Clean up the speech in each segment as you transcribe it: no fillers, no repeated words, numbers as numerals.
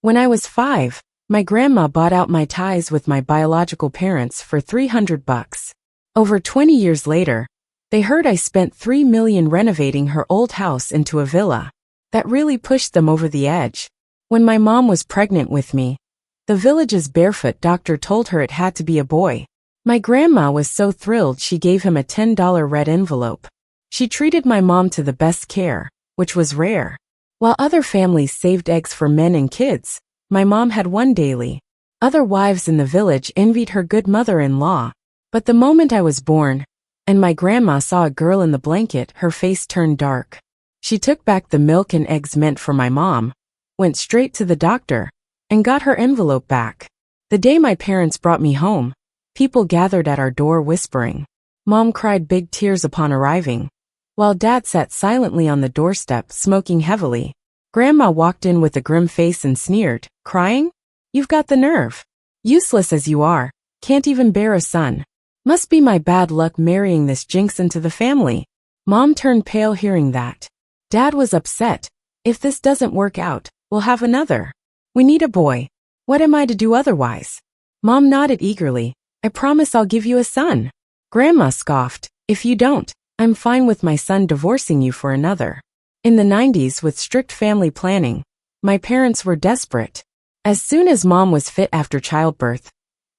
When I was 5, my grandma bought out my ties with my biological parents for $300. Over 20 years later, they heard I spent $3 million renovating her old house into a villa. That really pushed them over the edge. When my mom was pregnant with me, the village's barefoot doctor told her it had to be a boy. My grandma was so thrilled she gave him a $10 red envelope. She treated my mom to the best care, which was rare. While other families saved eggs for men and kids, my mom had one daily. Other wives in the village envied her good mother-in-law. But the moment I was born, and my grandma saw a girl in the blanket, her face turned dark. She took back the milk and eggs meant for my mom, went straight to the doctor, and got her envelope back. The day my parents brought me home, people gathered at our door whispering. Mom cried big tears upon arriving, while Dad sat silently on the doorstep smoking heavily. Grandma walked in with a grim face and sneered, crying? You've got the nerve. Useless as you are, can't even bear a son. Must be my bad luck marrying this jinx into the family. Mom turned pale hearing that. Dad was upset. If this doesn't work out, we'll have another. We need a boy. What am I to do otherwise? Mom nodded eagerly. I promise I'll give you a son. Grandma scoffed. If you don't, I'm fine with my son divorcing you for another. In the 90s, with strict family planning, my parents were desperate. As soon as Mom was fit after childbirth,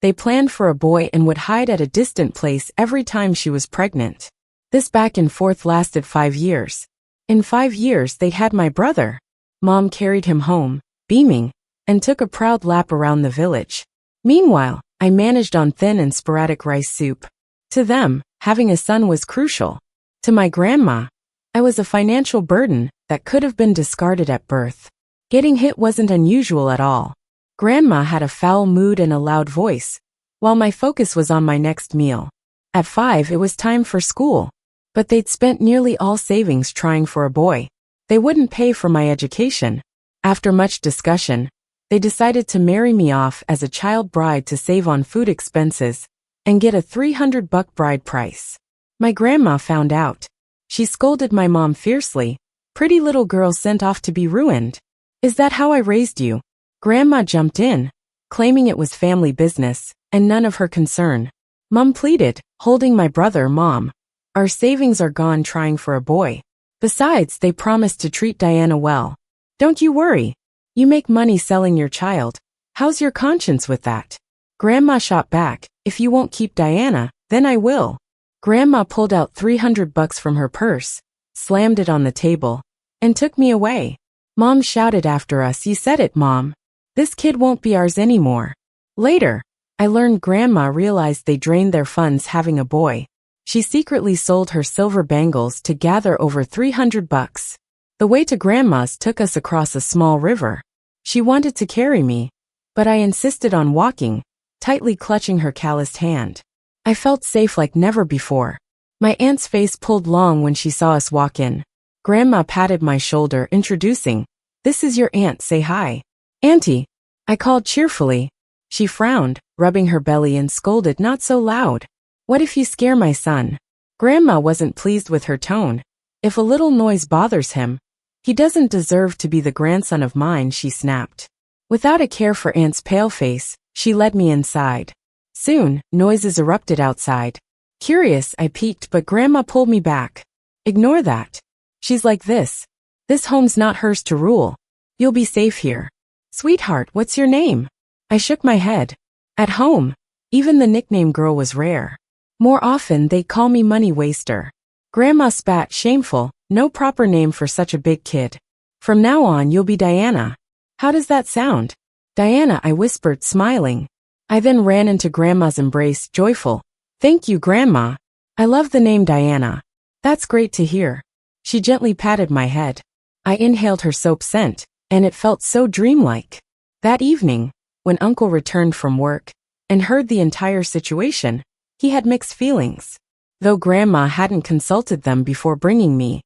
they planned for a boy and would hide at a distant place every time she was pregnant. This back and forth lasted 5 years. In 5 years they had my brother. Mom carried him home, beaming, and took a proud lap around the village. Meanwhile, I managed on thin and sporadic rice soup. To them, having a son was crucial. To my grandma, I was a financial burden that could have been discarded at birth. Getting hit wasn't unusual at all. Grandma had a foul mood and a loud voice, while my focus was on my next meal. At 5, it was time for school. But they'd spent nearly all savings trying for a boy. They wouldn't pay for my education. After much discussion, they decided to marry me off as a child bride to save on food expenses and get a $300 bride price. My grandma found out. She scolded my mom fiercely. Pretty little girl sent off to be ruined. Is that how I raised you? Grandma jumped in, claiming it was family business and none of her concern. Mom pleaded, holding my brother. Mom, our savings are gone trying for a boy. Besides, they promised to treat Diana well. Don't you worry. You make money selling your child. How's your conscience with that? Grandma shot back. If you won't keep Diana, then I will. Grandma pulled out $300 from her purse, slammed it on the table, and took me away. Mom shouted after us, you said it, Mom. This kid won't be ours anymore. Later, I learned Grandma realized they drained their funds having a boy. She secretly sold her silver bangles to gather over $300. The way to Grandma's took us across a small river. She wanted to carry me, but I insisted on walking, tightly clutching her calloused hand. I felt safe like never before. My aunt's face pulled long when she saw us walk in. Grandma patted my shoulder, introducing, "This is your aunt, say hi." "Auntie," I called cheerfully. She frowned, rubbing her belly, and scolded, "Not so loud. What if you scare my son?" Grandma wasn't pleased with her tone. "If a little noise bothers him, he doesn't deserve to be the grandson of mine," she snapped. Without a care for Aunt's pale face, she led me inside. Soon, noises erupted outside. Curious, I peeked, but Grandma pulled me back. "Ignore that. She's like this. This home's not hers to rule. You'll be safe here." "Sweetheart, what's your name?" I shook my head. At home, even the nickname girl was rare. More often, they call me money waster. Grandma spat, shameful. "No proper name for such a big kid. From now on, you'll be Diana." "How does that sound?" "Diana," I whispered, smiling. I then ran into Grandma's embrace, joyful. "Thank you, Grandma. I love the name Diana." "That's great to hear." She gently patted my head. I inhaled her soap scent, and it felt so dreamlike. That evening, when Uncle returned from work and heard the entire situation, he had mixed feelings. Though Grandma hadn't consulted them before bringing me,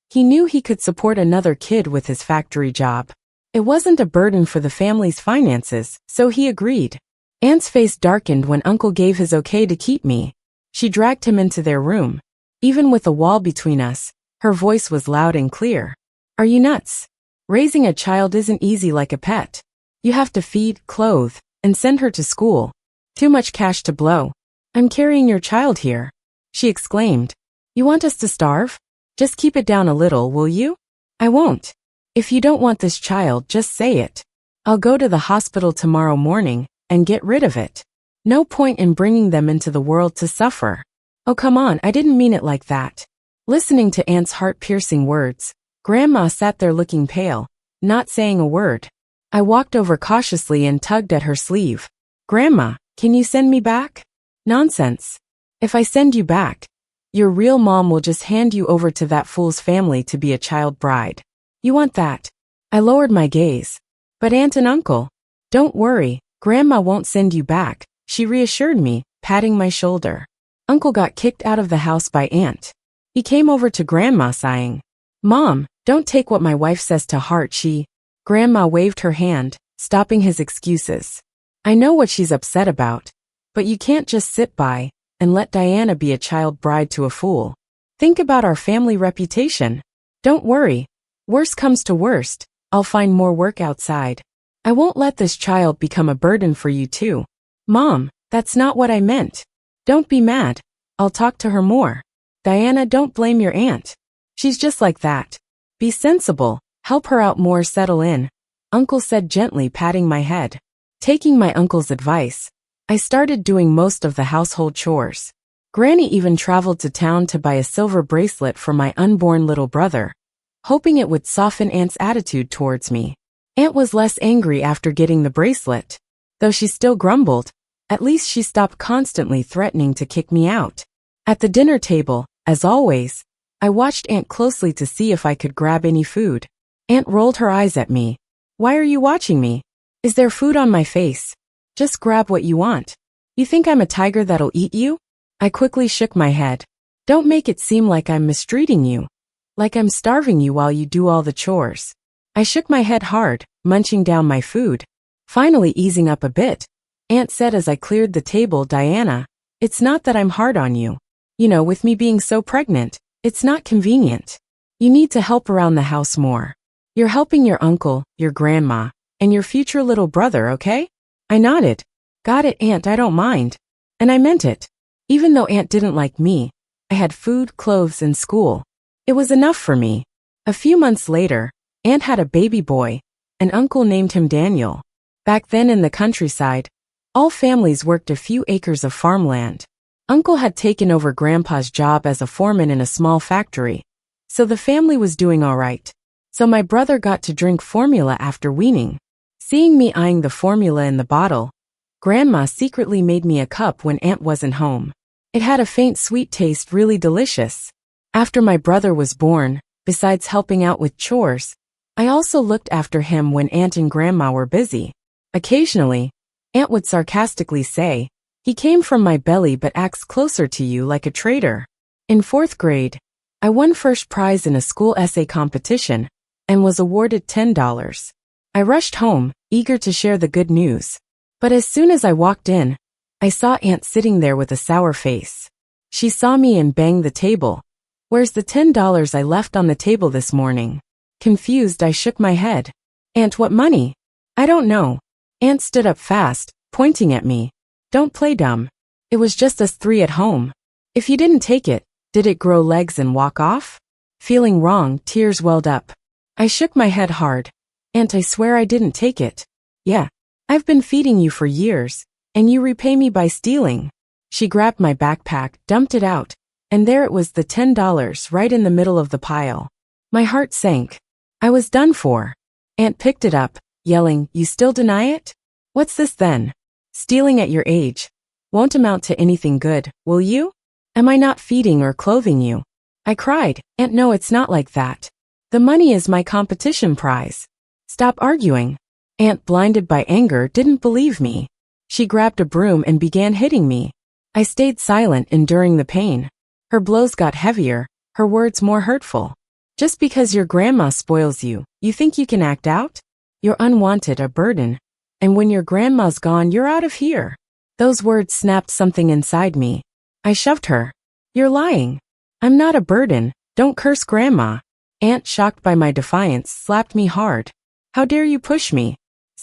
he knew he could support another kid with his factory job. It wasn't a burden for the family's finances, so he agreed. Aunt's face darkened when Uncle gave his okay to keep me. She dragged him into their room. Even with a wall between us, her voice was loud and clear. "Are you nuts? Raising a child isn't easy like a pet. You have to feed, clothe, and send her to school. Too much cash to blow. I'm carrying your child here, she exclaimed. You want us to starve? Just keep it down a little, will you? I won't. If you don't want this child, just say it. I'll go to the hospital tomorrow morning and get rid of it. No point in bringing them into the world to suffer. Oh, come on, I didn't mean it like that. Listening to Aunt's heart-piercing words, Grandma sat there looking pale, not saying a word. I walked over cautiously and tugged at her sleeve. Grandma, can you send me back? Nonsense. If I send you back, your real mom will just hand you over to that fool's family to be a child bride. You want that? I lowered my gaze. But Aunt and Uncle, don't worry, Grandma won't send you back, she reassured me, patting my shoulder. Uncle got kicked out of the house by Aunt. He came over to Grandma sighing. Mom, don't take what my wife says to heart, Grandma waved her hand, stopping his excuses. I know what she's upset about, but you can't just sit by and let Diana be a child bride to a fool. Think about our family reputation. Don't worry. Worst comes to worst, I'll find more work outside. I won't let this child become a burden for you too. Mom, that's not what I meant. Don't be mad. I'll talk to her more. Diana, don't blame your aunt. She's just like that. Be sensible. Help her out more, settle in. Uncle said gently, patting my head. Taking my uncle's advice, I started doing most of the household chores. Granny even traveled to town to buy a silver bracelet for my unborn little brother, hoping it would soften Aunt's attitude towards me. Aunt was less angry after getting the bracelet. Though she still grumbled, at least she stopped constantly threatening to kick me out. At the dinner table, as always, I watched Aunt closely to see if I could grab any food. Aunt rolled her eyes at me. Why are you watching me? Is there food on my face? Just grab what you want. You think I'm a tiger that'll eat you? I quickly shook my head. Don't make it seem like I'm mistreating you. Like I'm starving you while you do all the chores. I shook my head hard, munching down my food. Finally easing up a bit, Aunt said as I cleared the table, Diana, it's not that I'm hard on you. You know, with me being so pregnant, it's not convenient. You need to help around the house more. You're helping your uncle, your grandma, and your future little brother, okay? I nodded. Got it, Aunt, I don't mind. And I meant it. Even though Aunt didn't like me, I had food, clothes, and school. It was enough for me. A few months later, Aunt had a baby boy, and Uncle named him Daniel. Back then in the countryside, all families worked a few acres of farmland. Uncle had taken over Grandpa's job as a foreman in a small factory, so the family was doing all right. So my brother got to drink formula after weaning. Seeing me eyeing the formula in the bottle, Grandma secretly made me a cup when Aunt wasn't home. It had a faint sweet taste, really delicious. After my brother was born, besides helping out with chores, I also looked after him when Aunt and Grandma were busy. Occasionally, Aunt would sarcastically say, he came from my belly but acts closer to you like a traitor. In 4th grade, I won first prize in a school essay competition and was awarded $10. I rushed home, eager to share the good news. But as soon as I walked in, I saw Aunt sitting there with a sour face. She saw me and banged the table. Where's the $10 I left on the table this morning? Confused, I shook my head. Aunt, what money? I don't know. Aunt stood up fast, pointing at me. Don't play dumb. It was just us 3 at home. If you didn't take it, did it grow legs and walk off? Feeling wrong, tears welled up. I shook my head hard. Aunt, I swear I didn't take it. Yeah, I've been feeding you for years, and you repay me by stealing. She grabbed my backpack, dumped it out, and there it was, the $10 right in the middle of the pile. My heart sank. I was done for. Aunt picked it up, yelling, you still deny it? What's this then? Stealing at your age won't amount to anything good, will you? Am I not feeding or clothing you? I cried. Aunt, no, it's not like that. The money is my competition prize. Stop arguing. Aunt, blinded by anger, didn't believe me. She grabbed a broom and began hitting me. I stayed silent, enduring the pain. Her blows got heavier, her words more hurtful. Just because your grandma spoils you, you think you can act out? You're unwanted, a burden. And when your grandma's gone, you're out of here. Those words snapped something inside me. I shoved her. You're lying. I'm not a burden. Don't curse Grandma. Aunt, shocked by my defiance, slapped me hard. How dare you push me?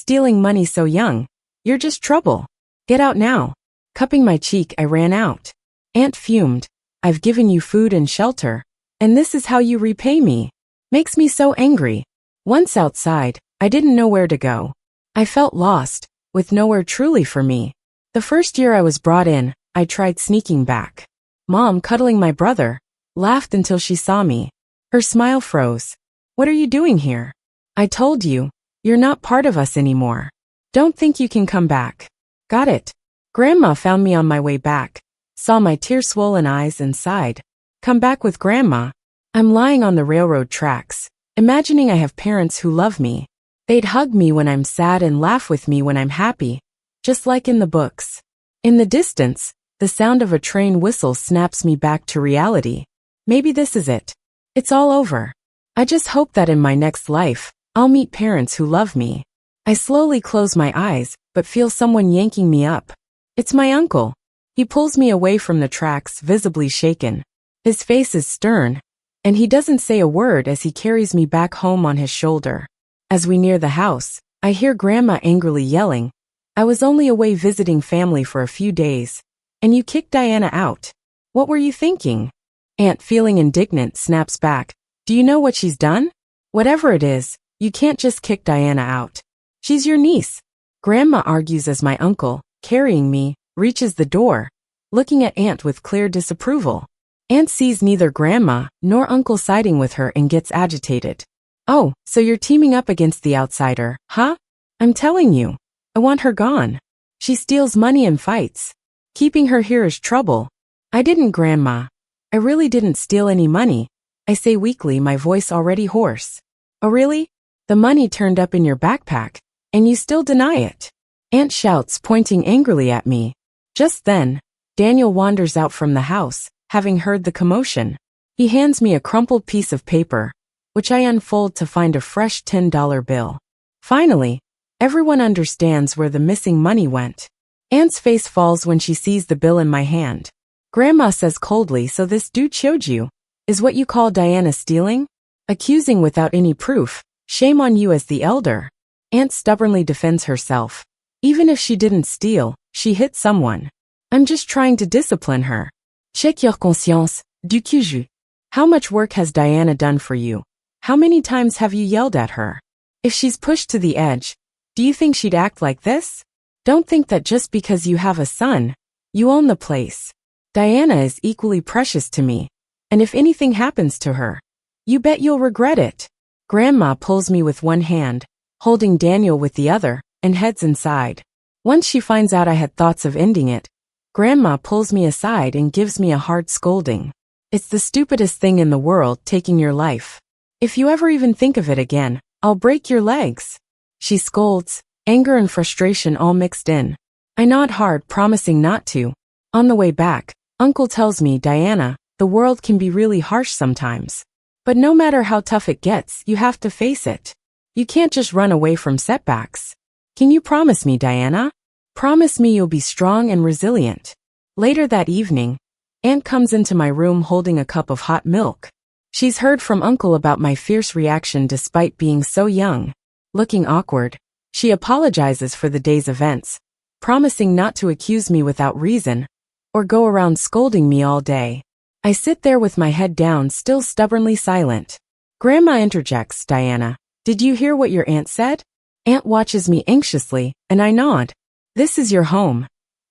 Stealing money so young. You're just trouble. Get out now. Cupping my cheek, I ran out. Aunt fumed. I've given you food and shelter, and this is how you repay me. Makes me so angry. Once outside, I didn't know where to go. I felt lost, with nowhere truly for me. The first year I was brought in, I tried sneaking back. Mom, cuddling my brother, laughed until she saw me. Her smile froze. What are you doing here? I told you, you're not part of us anymore. Don't think you can come back. Got it. Grandma found me on my way back, saw my tear-swollen eyes and sighed. Come back with Grandma. I'm lying on the railroad tracks, imagining I have parents who love me. They'd hug me when I'm sad and laugh with me when I'm happy, just like in the books. In the distance, the sound of a train whistle snaps me back to reality. Maybe this is it. It's all over. I just hope that in my next life, I'll meet parents who love me. I slowly close my eyes, but feel someone yanking me up. It's my uncle. He pulls me away from the tracks, visibly shaken. His face is stern, and he doesn't say a word as he carries me back home on his shoulder. As we near the house, I hear Grandma angrily yelling, I was only away visiting family for a few days, and you kicked Diana out. What were you thinking? Aunt, feeling indignant, snaps back. Do you know what she's done? Whatever it is, you can't just kick Diana out. She's your niece. Grandma argues as my uncle, carrying me, reaches the door, looking at Aunt with clear disapproval. Aunt sees neither Grandma nor Uncle siding with her and gets agitated. Oh, so you're teaming up against the outsider, huh? I'm telling you, I want her gone. She steals money and fights. Keeping her here is trouble. I didn't, Grandma. I really didn't steal any money. I say weakly, my voice already hoarse. Oh really? The money turned up in your backpack, and you still deny it. Aunt shouts, pointing angrily at me. Just then, Daniel wanders out from the house, having heard the commotion. He hands me a crumpled piece of paper, which I unfold to find a fresh $10 bill. Finally, everyone understands where the missing money went. Aunt's face falls when she sees the bill in my hand. Grandma says coldly, so this dude showed you, is what you call Diana stealing? Accusing without any proof, shame on you as the elder. Aunt stubbornly defends herself. Even if she didn't steal, she hit someone. I'm just trying to discipline her. Check your conscience, du coup. How much work has Diana done for you? How many times have you yelled at her? If she's pushed to the edge, do you think she'd act like this? Don't think that just because you have a son, you own the place. Diana is equally precious to me, and if anything happens to her, you bet you'll regret it. Grandma pulls me with one hand, holding Daniel with the other, and heads inside. Once she finds out I had thoughts of ending it, Grandma pulls me aside and gives me a hard scolding. It's the stupidest thing in the world, taking your life. If you ever even think of it again, I'll break your legs. She scolds, anger and frustration all mixed in. I nod hard, promising not to. On the way back, Uncle tells me, Diana, the world can be really harsh sometimes. But no matter how tough it gets, you have to face it. You can't just run away from setbacks. Can you promise me, Diana? Promise me you'll be strong and resilient. Later that evening, Aunt comes into my room holding a cup of hot milk. She's heard from Uncle about my fierce reaction despite being so young. Looking awkward, she apologizes for the day's events, promising not to accuse me without reason, or go around scolding me all day. I sit there with my head down, still stubbornly silent. Grandma interjects, Diana, did you hear what your aunt said? Aunt watches me anxiously, and I nod. This is your home.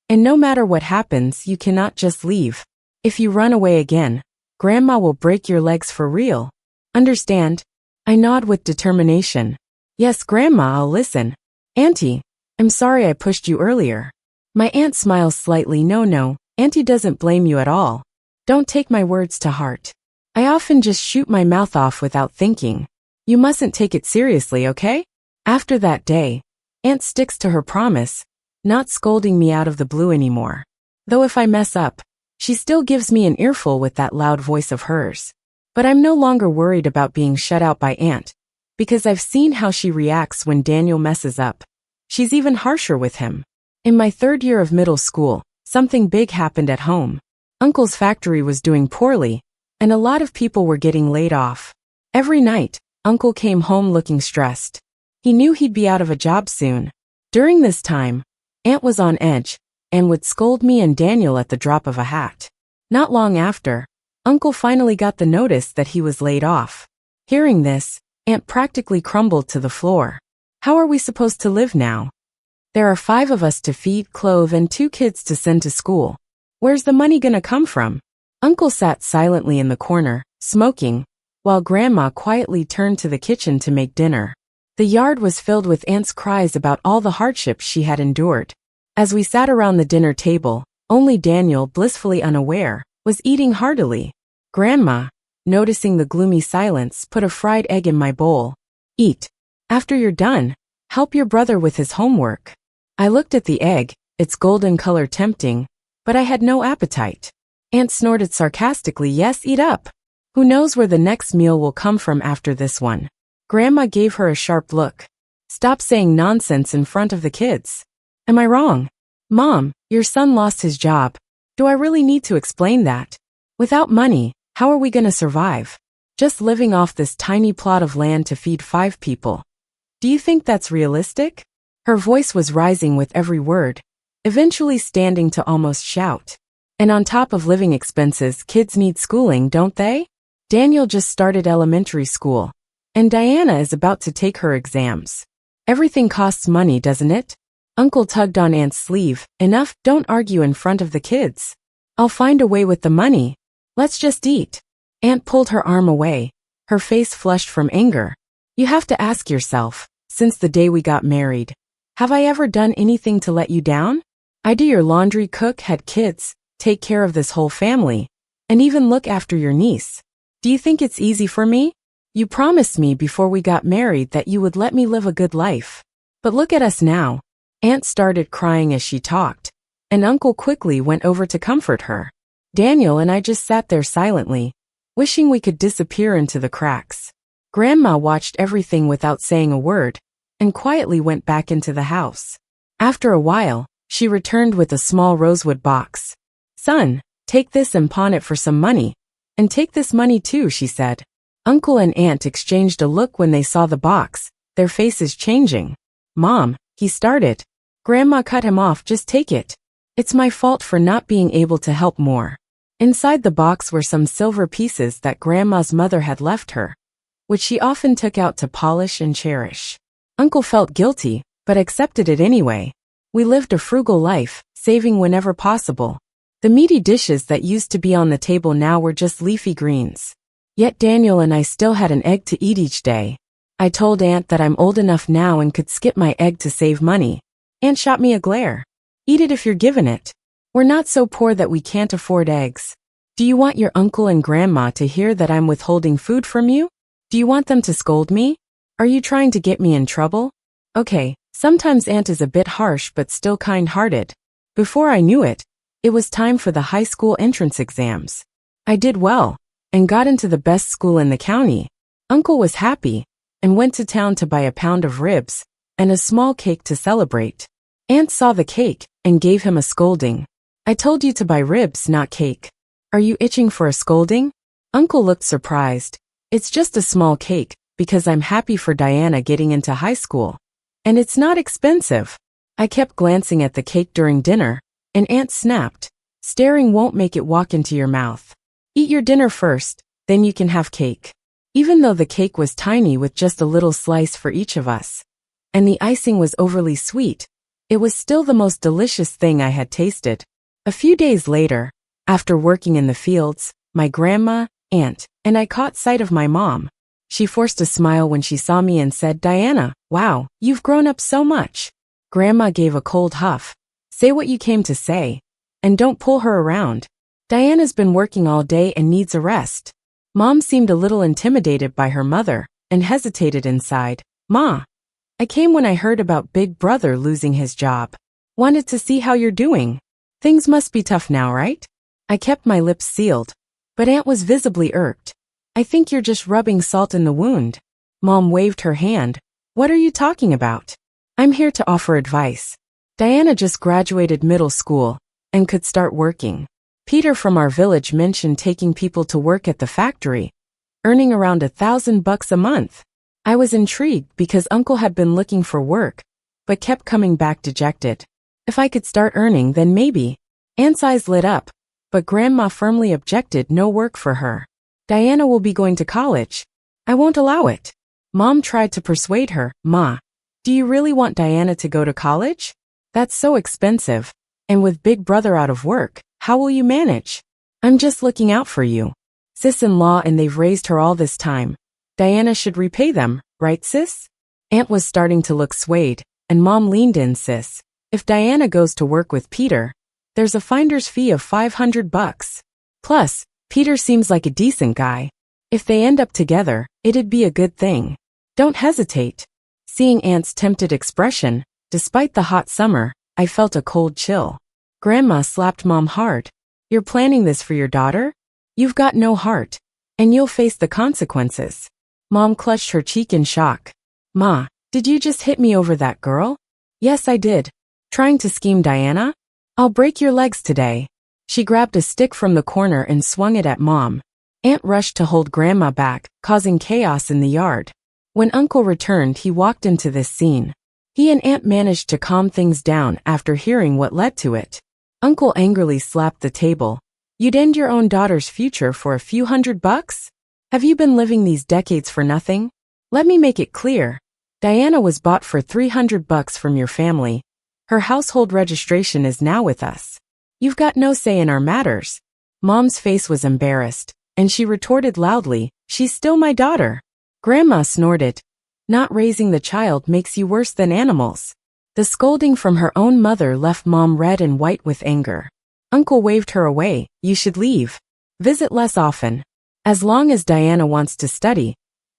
And no matter what happens, you cannot just leave. If you run away again, Grandma will break your legs for real. Understand? I nod with determination. Yes, Grandma, I'll listen. Auntie, I'm sorry I pushed you earlier. My aunt smiles slightly. No, Auntie doesn't blame you at all. Don't take my words to heart. I often just shoot my mouth off without thinking. You mustn't take it seriously, okay? After that day, Aunt sticks to her promise, not scolding me out of the blue anymore. Though if I mess up, she still gives me an earful with that loud voice of hers. But I'm no longer worried about being shut out by Aunt, because I've seen how she reacts when Daniel messes up. She's even harsher with him. In my third year of middle school, something big happened at home. Uncle's factory was doing poorly, and a lot of people were getting laid off. Every night, Uncle came home looking stressed. He knew he'd be out of a job soon. During this time, Aunt was on edge and would scold me and Daniel at the drop of a hat. Not long after, Uncle finally got the notice that he was laid off. Hearing this, Aunt practically crumbled to the floor. How are we supposed to live now? There are 5 of us to feed, clothe, and 2 kids to send to school. Where's the money gonna come from? Uncle sat silently in the corner, smoking, while Grandma quietly turned to the kitchen to make dinner. The yard was filled with Aunt's cries about all the hardships she had endured. As we sat around the dinner table, only Daniel, blissfully unaware, was eating heartily. Grandma, noticing the gloomy silence, put a fried egg in my bowl. Eat. After you're done, help your brother with his homework. I looked at the egg, its golden color tempting, but I had no appetite. Aunt snorted sarcastically, yes, eat up. Who knows where the next meal will come from after this one? Grandma gave her a sharp look. Stop saying nonsense in front of the kids. Am I wrong? Mom, your son lost his job. Do I really need to explain that? Without money, how are we gonna survive? Just living off this tiny plot of land to feed 5 people. Do you think that's realistic? Her voice was rising with every word, eventually standing to almost shout. And on top of living expenses, kids need schooling, don't they? Daniel just started elementary school, and Diana is about to take her exams. Everything costs money, doesn't it? Uncle tugged on Aunt's sleeve. Enough, don't argue in front of the kids. I'll find a way with the money. Let's just eat. Aunt pulled her arm away, her face flushed from anger. You have to ask yourself, since the day we got married, have I ever done anything to let you down? I do your laundry, cook, had kids, take care of this whole family, and even look after your niece. Do you think it's easy for me? You promised me before we got married that you would let me live a good life. But look at us now. Aunt started crying as she talked, and Uncle quickly went over to comfort her. Daniel and I just sat there silently, wishing we could disappear into the cracks. Grandma watched everything without saying a word, and quietly went back into the house. After a while, she returned with a small rosewood box. Son, take this and pawn it for some money. And take this money too, she said. Uncle and Aunt exchanged a look when they saw the box, their faces changing. Mom, he started. Grandma cut him off, just take it. It's my fault for not being able to help more. Inside the box were some silver pieces that Grandma's mother had left her, which she often took out to polish and cherish. Uncle felt guilty, but accepted it anyway. We lived a frugal life, saving whenever possible. The meaty dishes that used to be on the table now were just leafy greens. Yet Daniel and I still had an egg to eat each day. I told Aunt that I'm old enough now and could skip my egg to save money. Aunt shot me a glare. Eat it if you're given it. We're not so poor that we can't afford eggs. Do you want your uncle and grandma to hear that I'm withholding food from you? Do you want them to scold me? Are you trying to get me in trouble? Okay, sometimes Aunt is a bit harsh but still kind-hearted. Before I knew it, it was time for the high school entrance exams. I did well, and got into the best school in the county. Uncle was happy, and went to town to buy a pound of ribs, and a small cake to celebrate. Aunt saw the cake, and gave him a scolding. I told you to buy ribs, not cake. Are you itching for a scolding? Uncle looked surprised. It's just a small cake, because I'm happy for Diana getting into high school. And it's not expensive. I kept glancing at the cake during dinner, and Aunt snapped. Staring won't make it walk into your mouth. Eat your dinner first, then you can have cake. Even though the cake was tiny with just a little slice for each of us, and the icing was overly sweet, it was still the most delicious thing I had tasted. A few days later, after working in the fields, my grandma, Aunt, and I caught sight of my mom. She forced a smile when she saw me and said, Diana, wow, you've grown up so much. Grandma gave a cold huff. Say what you came to say, and don't pull her around. Diana's been working all day and needs a rest. Mom seemed a little intimidated by her mother, and hesitated inside. Ma, I came when I heard about Big Brother losing his job. Wanted to see how you're doing. Things must be tough now, right? I kept my lips sealed, but Aunt was visibly irked. I think you're just rubbing salt in the wound. Mom waved her hand. What are you talking about? I'm here to offer advice. Diana just graduated middle school, and could start working. Peter from our village mentioned taking people to work at the factory, earning around $1,000 a month. I was intrigued because Uncle had been looking for work, but kept coming back dejected. If I could start earning, then maybe. Aunt's eyes lit up, but Grandma firmly objected. No work for her. Diana will be going to college. I won't allow it. Mom tried to persuade her. Ma, do you really want Diana to go to college? That's so expensive. And with Big Brother out of work, how will you manage? I'm just looking out for you. Sis-in-law, and they've raised her all this time. Diana should repay them, right, sis? Aunt was starting to look swayed, and Mom leaned in. Sis, if Diana goes to work with Peter, there's a finder's fee of $500. Plus, Peter seems like a decent guy. If they end up together, it'd be a good thing. Don't hesitate. Seeing Aunt's tempted expression, despite the hot summer, I felt a cold chill. Grandma slapped Mom hard. You're planning this for your daughter? You've got no heart, and you'll face the consequences. Mom clutched her cheek in shock. Ma, did you just hit me over that girl? Yes, I did. Trying to scheme Diana? I'll break your legs today. She grabbed a stick from the corner and swung it at Mom. Aunt rushed to hold Grandma back, causing chaos in the yard. When Uncle returned, he walked into this scene. He and Aunt managed to calm things down after hearing what led to it. Uncle angrily slapped the table. You'd end your own daughter's future for a few $100? Have you been living these decades for nothing? Let me make it clear. Diana was bought for $300 from your family. Her household registration is now with us. You've got no say in our matters. Mom's face was embarrassed, and she retorted loudly, she's still my daughter. Grandma snorted. Not raising the child makes you worse than animals. The scolding from her own mother left Mom red and white with anger. Uncle waved her away. You should leave. Visit less often. As long as Diana wants to study,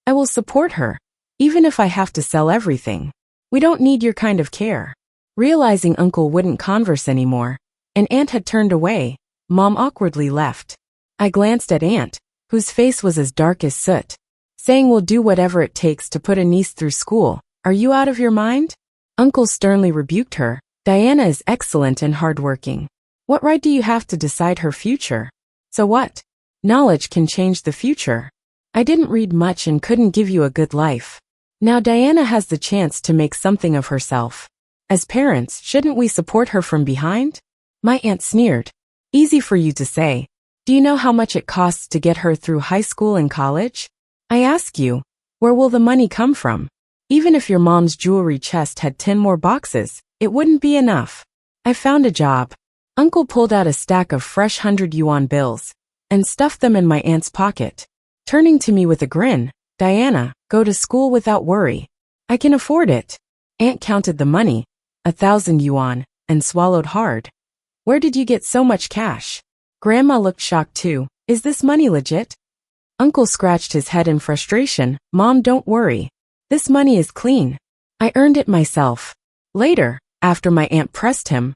I will support her, even if I have to sell everything. We don't need your kind of care. Realizing Uncle wouldn't converse anymore, and Aunt had turned away, Mom awkwardly left. I glanced at Aunt, whose face was as dark as soot. Saying we'll do whatever it takes to put a niece through school. Are you out of your mind? Uncle sternly rebuked her. Diana is excellent and hardworking. What right do you have to decide her future? So what? Knowledge can change the future. I didn't read much and couldn't give you a good life. Now Diana has the chance to make something of herself. As parents, shouldn't we support her from behind? My aunt sneered. Easy for you to say. Do you know how much it costs to get her through high school and college? I ask you, where will the money come from? Even if your mom's jewelry chest had 10 more boxes, it wouldn't be enough. I found a job. Uncle pulled out a stack of fresh 100 yuan bills and stuffed them in my aunt's pocket. Turning to me with a grin, Diana, go to school without worry. I can afford it. Aunt counted the money, 1,000 yuan, and swallowed hard. Where did you get so much cash? Grandma looked shocked too. Is this money legit? Uncle scratched his head in frustration. Mom, don't worry. This money is clean. I earned it myself. Later, after my aunt pressed him,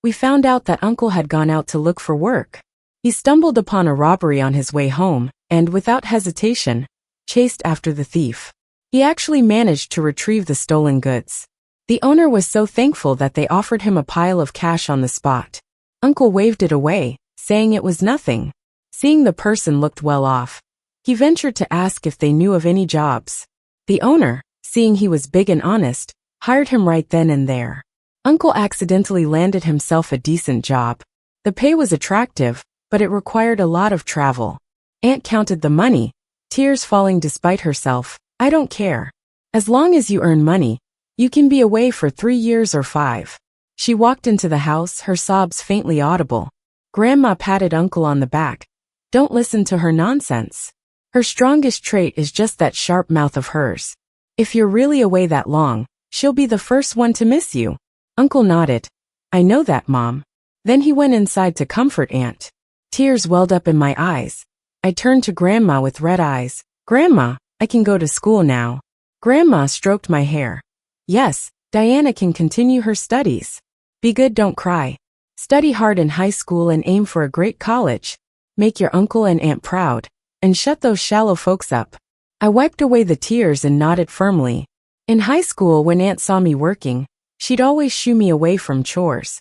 we found out that Uncle had gone out to look for work. He stumbled upon a robbery on his way home, and without hesitation, chased after the thief. He actually managed to retrieve the stolen goods. The owner was so thankful that they offered him a pile of cash on the spot. Uncle waved it away, saying it was nothing. Seeing the person looked well off, he ventured to ask if they knew of any jobs. The owner, seeing he was big and honest, hired him right then and there. Uncle accidentally landed himself a decent job. The pay was attractive, but it required a lot of travel. Aunt counted the money, tears falling despite herself. I don't care. As long as you earn money, you can be away for 3 years or 5. She walked into the house, her sobs faintly audible. Grandma patted Uncle on the back. Don't listen to her nonsense. Her strongest trait is just that sharp mouth of hers. If you're really away that long, she'll be the first one to miss you. Uncle nodded. I know that, Mom. Then he went inside to comfort Aunt. Tears welled up in my eyes. I turned to Grandma with red eyes. Grandma, I can go to school now. Grandma stroked my hair. Yes, Diana can continue her studies. Be good, don't cry. Study hard in high school and aim for a great college. Make your uncle and aunt proud. And shut those shallow folks up. I wiped away the tears and nodded firmly. In high school, when Aunt saw me working, she'd always shoo me away from chores.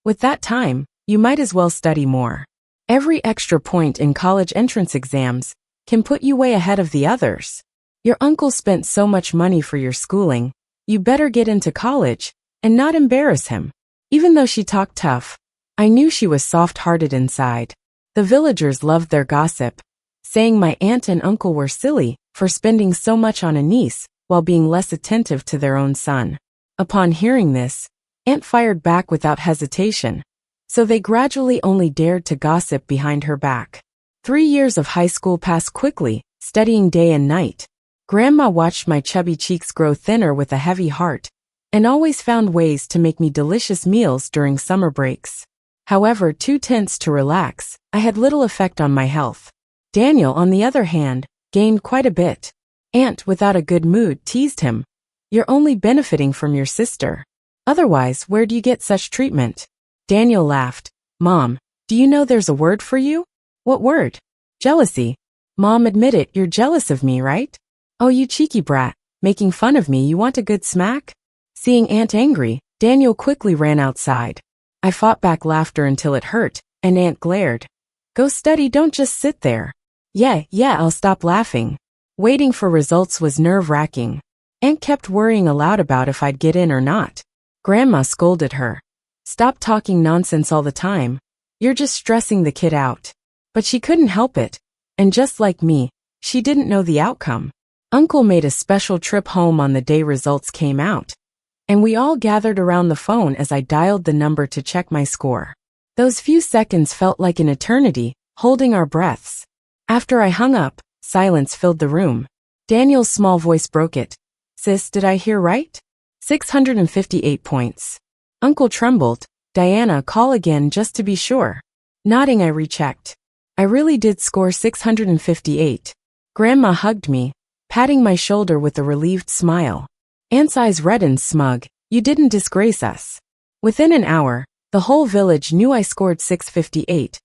With that time, you might as well study more. Every extra point in college entrance exams can put you way ahead of the others. Your uncle spent so much money for your schooling. You better get into college and not embarrass him. Even though she talked tough, I knew she was soft-hearted inside. The villagers loved their gossip, saying my aunt and uncle were silly for spending so much on a niece while being less attentive to their own son. Upon hearing this, Aunt fired back without hesitation, so they gradually only dared to gossip behind her back. 3 years of high school passed quickly, studying day and night. Grandma watched my chubby cheeks grow thinner with a heavy heart, and always found ways to make me delicious meals during summer breaks. However, too tense to relax, I had little effect on my health. Daniel, on the other hand, gained quite a bit. Aunt, without a good mood, teased him. You're only benefiting from your sister. Otherwise, where do you get such treatment? Daniel laughed. Mom, do you know there's a word for you? What word? Jealousy. Mom, admit it, you're jealous of me, right? Oh, you cheeky brat, making fun of me, you want a good smack? Seeing Aunt angry, Daniel quickly ran outside. I fought back laughter until it hurt, and Aunt glared. Go study, don't just sit there. Yeah, I'll stop laughing. Waiting for results was nerve-wracking. Aunt kept worrying aloud about if I'd get in or not. Grandma scolded her. Stop talking nonsense all the time. You're just stressing the kid out. But she couldn't help it, and just like me, she didn't know the outcome. Uncle made a special trip home on the day results came out, and we all gathered around the phone as I dialed the number to check my score. Those few seconds felt like an eternity, holding our breaths. After I hung up, silence filled the room. Daniel's small voice broke it. Sis, did I hear right? 658 points. Uncle trembled. Diana, call again just to be sure. Nodding, I rechecked. I really did score 658. Grandma hugged me, patting my shoulder with a relieved smile. Aunt's eyes reddened smug. You didn't disgrace us. Within an hour, the whole village knew I scored 658,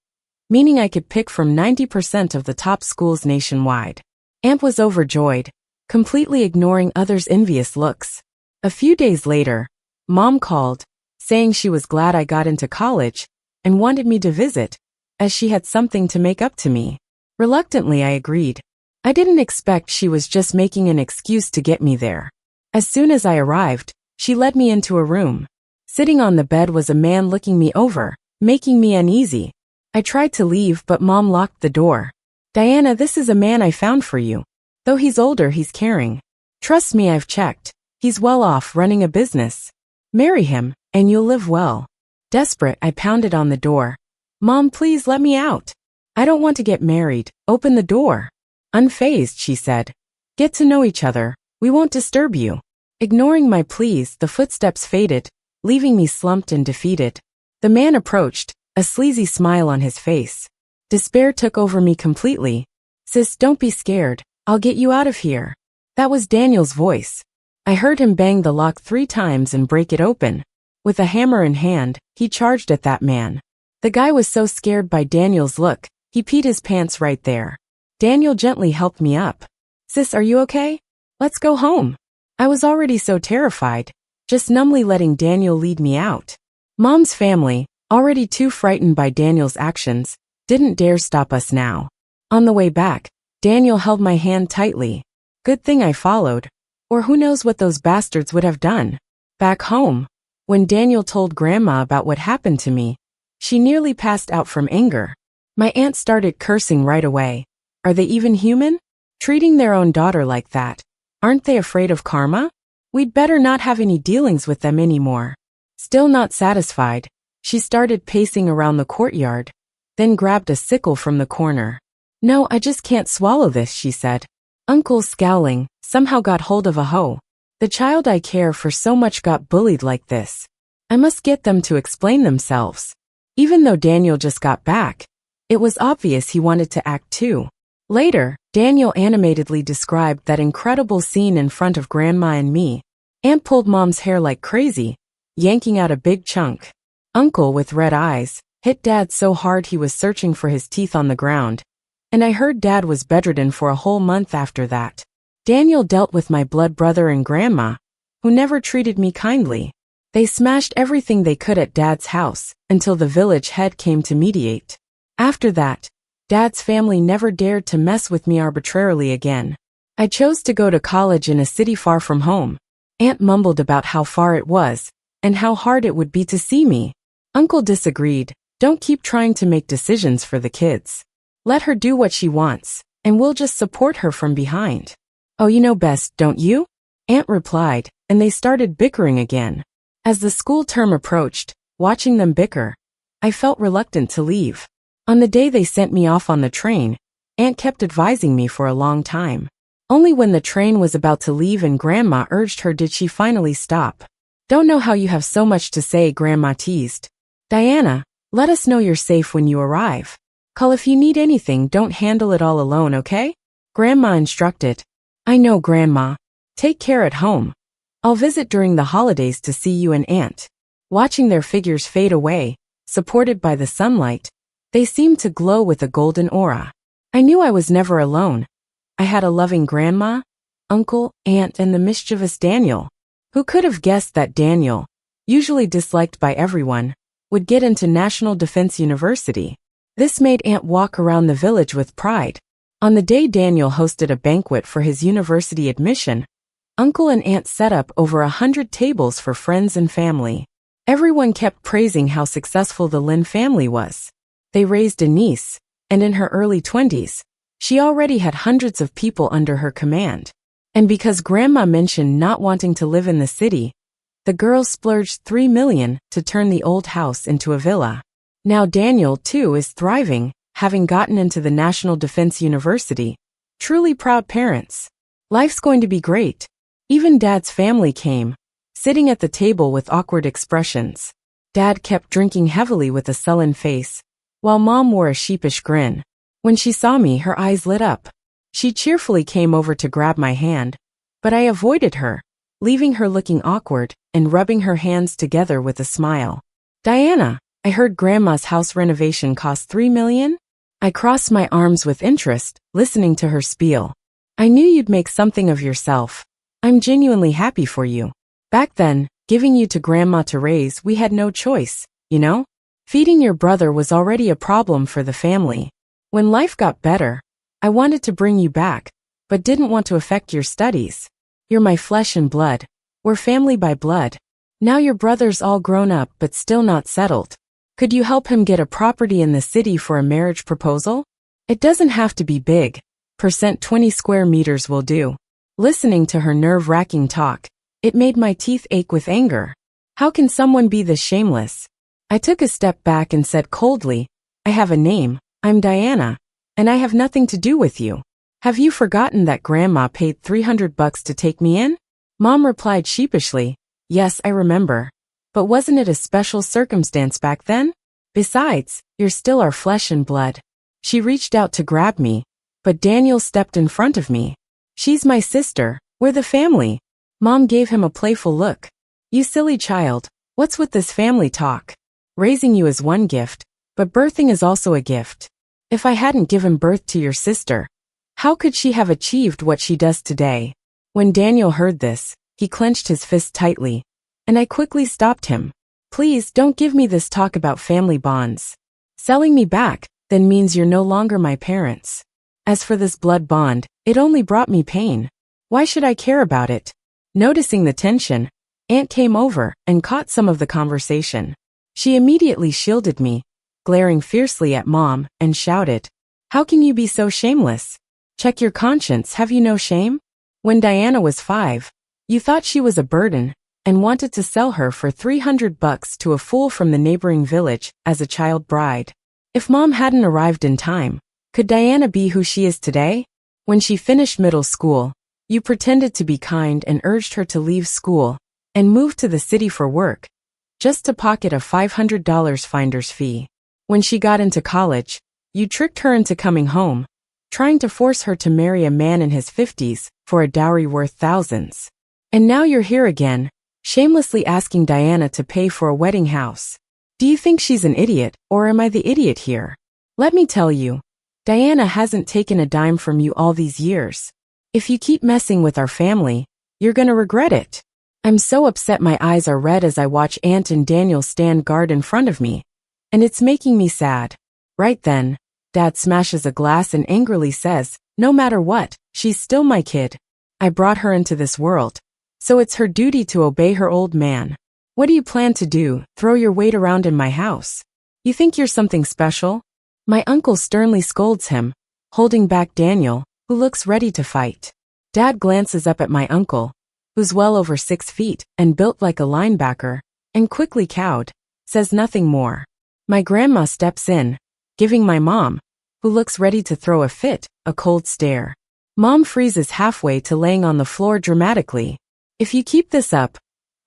meaning I could pick from 90% of the top schools nationwide. Aunt was overjoyed, completely ignoring others' envious looks. A few days later, Mom called, saying she was glad I got into college and wanted me to visit, as she had something to make up to me. Reluctantly, I agreed. I didn't expect she was just making an excuse to get me there. As soon as I arrived, she led me into a room. Sitting on the bed was a man looking me over, making me uneasy. I tried to leave, but Mom locked the door. Diana, this is a man I found for you. Though he's older, he's caring. Trust me, I've checked. He's well off, running a business. Marry him, and you'll live well. Desperate, I pounded on the door. Mom, please let me out. I don't want to get married. Open the door. Unfazed, she said. Get to know each other. We won't disturb you. Ignoring my pleas, the footsteps faded, leaving me slumped and defeated. The man approached, a sleazy smile on his face. Despair took over me completely. Sis, don't be scared. I'll get you out of here. That was Daniel's voice. I heard him bang the lock 3 times and break it open. With a hammer in hand, he charged at that man. The guy was so scared by Daniel's look, he peed his pants right there. Daniel gently helped me up. Sis, are you okay? Let's go home. I was already so terrified, just numbly letting Daniel lead me out. Mom's family, already too frightened by Daniel's actions, didn't dare stop us now. On the way back, Daniel held my hand tightly. Good thing I followed, or who knows what those bastards would have done. Back home, when Daniel told Grandma about what happened to me, she nearly passed out from anger. My aunt started cursing right away. Are they even human? Treating their own daughter like that. Aren't they afraid of karma? We'd better not have any dealings with them anymore. Still not satisfied, she started pacing around the courtyard, then grabbed a sickle from the corner. No, I just can't swallow this, she said. Uncle, scowling, somehow got hold of a hoe. The child I care for so much got bullied like this. I must get them to explain themselves. Even though Daniel just got back, it was obvious he wanted to act too. Later, Daniel animatedly described that incredible scene in front of Grandma and me. Aunt pulled Mom's hair like crazy, yanking out a big chunk. Uncle, with red eyes, hit Dad so hard he was searching for his teeth on the ground. And I heard Dad was bedridden for a whole month after that. Daniel dealt with my blood brother and Grandma, who never treated me kindly. They smashed everything they could at Dad's house, until the village head came to mediate. After that, Dad's family never dared to mess with me arbitrarily again. I chose to go to college in a city far from home. Aunt mumbled about how far it was, and how hard it would be to see me. Uncle disagreed. Don't keep trying to make decisions for the kids. Let her do what she wants, and we'll just support her from behind. Oh, you know best, don't you? Aunt replied, and they started bickering again. As the school term approached, watching them bicker, I felt reluctant to leave. On the day they sent me off on the train, Aunt kept advising me for a long time. Only when the train was about to leave and Grandma urged her did she finally stop. Don't know how you have so much to say, Grandma teased. Diana, let us know you're safe when you arrive. Call if you need anything, don't handle it all alone, okay? Grandma instructed. I know, Grandma. Take care at home. I'll visit during the holidays to see you and Aunt. Watching their figures fade away, supported by the sunlight, they seemed to glow with a golden aura. I knew I was never alone. I had a loving grandma, uncle, aunt, and the mischievous Daniel. Who could have guessed that Daniel, usually disliked by everyone, would get into National Defense University? This made Aunt walk around the village with pride. On the day Daniel hosted a banquet for his university admission, Uncle and Aunt set up over 100 tables for friends and family. Everyone kept praising how successful the Lin family was. They raised a niece, and in her early 20s, she already had hundreds of people under her command. And because Grandma mentioned not wanting to live in the city, the girls splurged $3 million to turn the old house into a villa. Now Daniel, too, is thriving, having gotten into the National Defense University. Truly proud parents. Life's going to be great. Even Dad's family came, sitting at the table with awkward expressions. Dad kept drinking heavily with a sullen face, while Mom wore a sheepish grin. When she saw me, her eyes lit up. She cheerfully came over to grab my hand, but I avoided her, leaving her looking awkward and rubbing her hands together with a smile. Diana, I heard Grandma's house renovation cost $3 million? I crossed my arms with interest, listening to her spiel. I knew you'd make something of yourself. I'm genuinely happy for you. Back then, giving you to Grandma to raise, we had no choice, you know? Feeding your brother was already a problem for the family. When life got better, I wanted to bring you back, but didn't want to affect your studies. You're my flesh and blood. We're family by blood. Now your brother's all grown up but still not settled. Could you help him get a property in the city for a marriage proposal? It doesn't have to be big. 20 square meters will do. Listening to her nerve-wracking talk, it made my teeth ache with anger. How can someone be this shameless? I took a step back and said coldly, I have a name. I'm Diana, and I have nothing to do with you. Have you forgotten that Grandma paid $300 to take me in? Mom replied sheepishly, yes, I remember. But wasn't it a special circumstance back then? Besides, you're still our flesh and blood. She reached out to grab me, but Daniel stepped in front of me. She's my sister. We're the family. Mom gave him a playful look. You silly child, what's with this family talk? Raising you is one gift, but birthing is also a gift. If I hadn't given birth to your sister, how could she have achieved what she does today? When Daniel heard this, he clenched his fist tightly, and I quickly stopped him. Please don't give me this talk about family bonds. Selling me back, then means you're no longer my parents. As for this blood bond, it only brought me pain. Why should I care about it? Noticing the tension, Aunt came over and caught some of the conversation. She immediately shielded me, glaring fiercely at Mom, and shouted, How can you be so shameless? Check your conscience, have you no shame? When Diana was 5, you thought she was a burden, and wanted to sell her for $300 to a fool from the neighboring village as a child bride. If Mom hadn't arrived in time, could Diana be who she is today? When she finished middle school, you pretended to be kind and urged her to leave school and move to the city for work, just to pocket a $500 finder's fee. When she got into college, you tricked her into coming home, trying to force her to marry a man in his 50s for a dowry worth thousands. And now you're here again, shamelessly asking Diana to pay for a wedding house. Do you think she's an idiot, or am I the idiot here? Let me tell you, Diana hasn't taken a dime from you all these years. If you keep messing with our family, you're gonna regret it. I'm so upset my eyes are red as I watch Aunt and Daniel stand guard in front of me, and it's making me sad. Right then, Dad smashes a glass and angrily says, No matter what, she's still my kid. I brought her into this world, so it's her duty to obey her old man. What do you plan to do, throw your weight around in my house? You think you're something special? My uncle sternly scolds him, holding back Daniel, who looks ready to fight. Dad glances up at my uncle, who's well over 6 feet and built like a linebacker, and quickly cowed, says nothing more. My grandma steps in, giving my mom, who looks ready to throw a fit, a cold stare. Mom freezes halfway to laying on the floor dramatically. If you keep this up,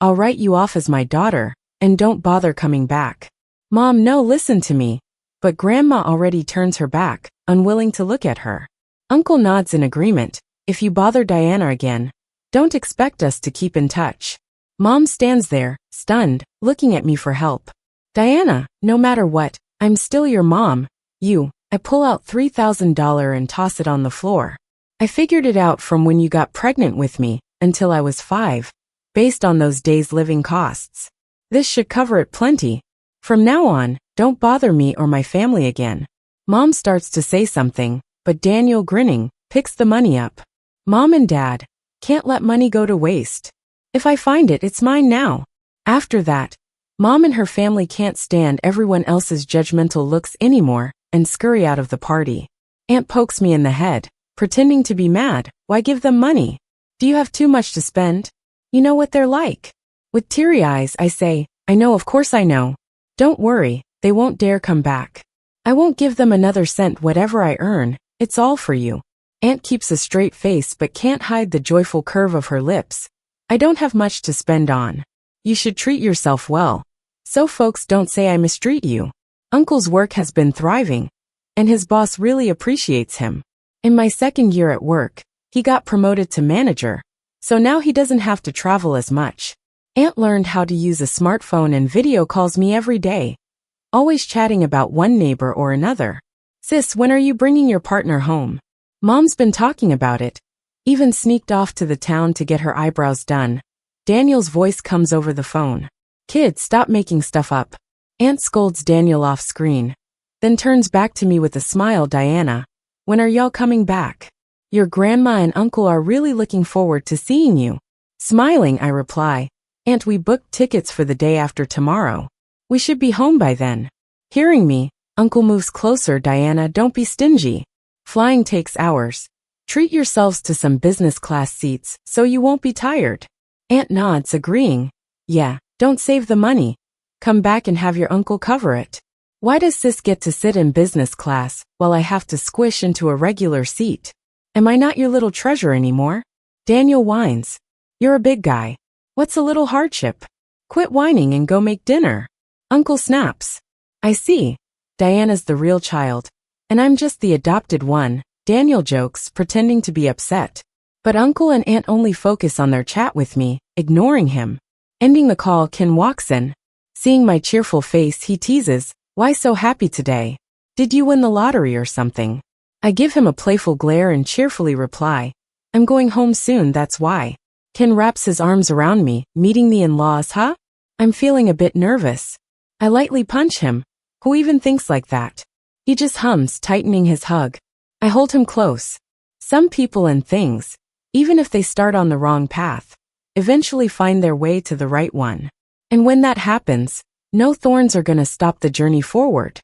I'll write you off as my daughter, and don't bother coming back. Mom, no, listen to me. But Grandma already turns her back, unwilling to look at her. Uncle nods in agreement. If you bother Diana again, don't expect us to keep in touch. Mom stands there, stunned, looking at me for help. Diana, no matter what, I'm still your mom. I pull out $3,000 and toss it on the floor. I figured it out from when you got pregnant with me until I was 5, based on those days' living costs. This should cover it plenty. From now on, don't bother me or my family again. Mom starts to say something, but Daniel, grinning, picks the money up. Mom and Dad, can't let money go to waste. If I find it, it's mine now. After that, Mom and her family can't stand everyone else's judgmental looks anymore and scurry out of the party. Aunt pokes me in the head, pretending to be mad. Why give them money? Do you have too much to spend? You know what they're like. With teary eyes, I say, I know, of course I know. Don't worry, they won't dare come back. I won't give them another cent. Whatever I earn, it's all for you. Aunt keeps a straight face but can't hide the joyful curve of her lips. I don't have much to spend on. You should treat yourself well, so folks don't say I mistreat you. Uncle's work has been thriving, and his boss really appreciates him. In my 2nd year at work, he got promoted to manager, so now he doesn't have to travel as much. Aunt learned how to use a smartphone and video calls me every day, always chatting about one neighbor or another. Sis, when are you bringing your partner home? Mom's been talking about it, even sneaked off to the town to get her eyebrows done. Daniel's voice comes over the phone. Kid, stop making stuff up. Aunt scolds Daniel off screen, then turns back to me with a smile. Diana, when are y'all coming back? Your grandma and uncle are really looking forward to seeing you. Smiling, I reply, Aunt, we booked tickets for the day after tomorrow. We should be home by then. Hearing me, Uncle moves closer. Diana, don't be stingy. Flying takes hours. Treat yourselves to some business class seats so you won't be tired. Aunt nods, agreeing. Yeah, don't save the money. Come back and have your uncle cover it. Why does sis get to sit in business class while I have to squish into a regular seat? Am I not your little treasure anymore? Daniel whines. You're a big guy. What's a little hardship? Quit whining and go make dinner. Uncle snaps. I see. Diana's the real child, and I'm just the adopted one. Daniel jokes, pretending to be upset. But Uncle and Aunt only focus on their chat with me, ignoring him. Ending the call, Ken walks in. Seeing my cheerful face, he teases, why so happy today? Did you win the lottery or something? I give him a playful glare and cheerfully reply, I'm going home soon, that's why. Ken wraps his arms around me, meeting the in-laws, huh? I'm feeling a bit nervous. I lightly punch him. Who even thinks like that? He just hums, tightening his hug. I hold him close. Some people and things, even if they start on the wrong path, eventually find their way to the right one. And when that happens, no thorns are gonna stop the journey forward.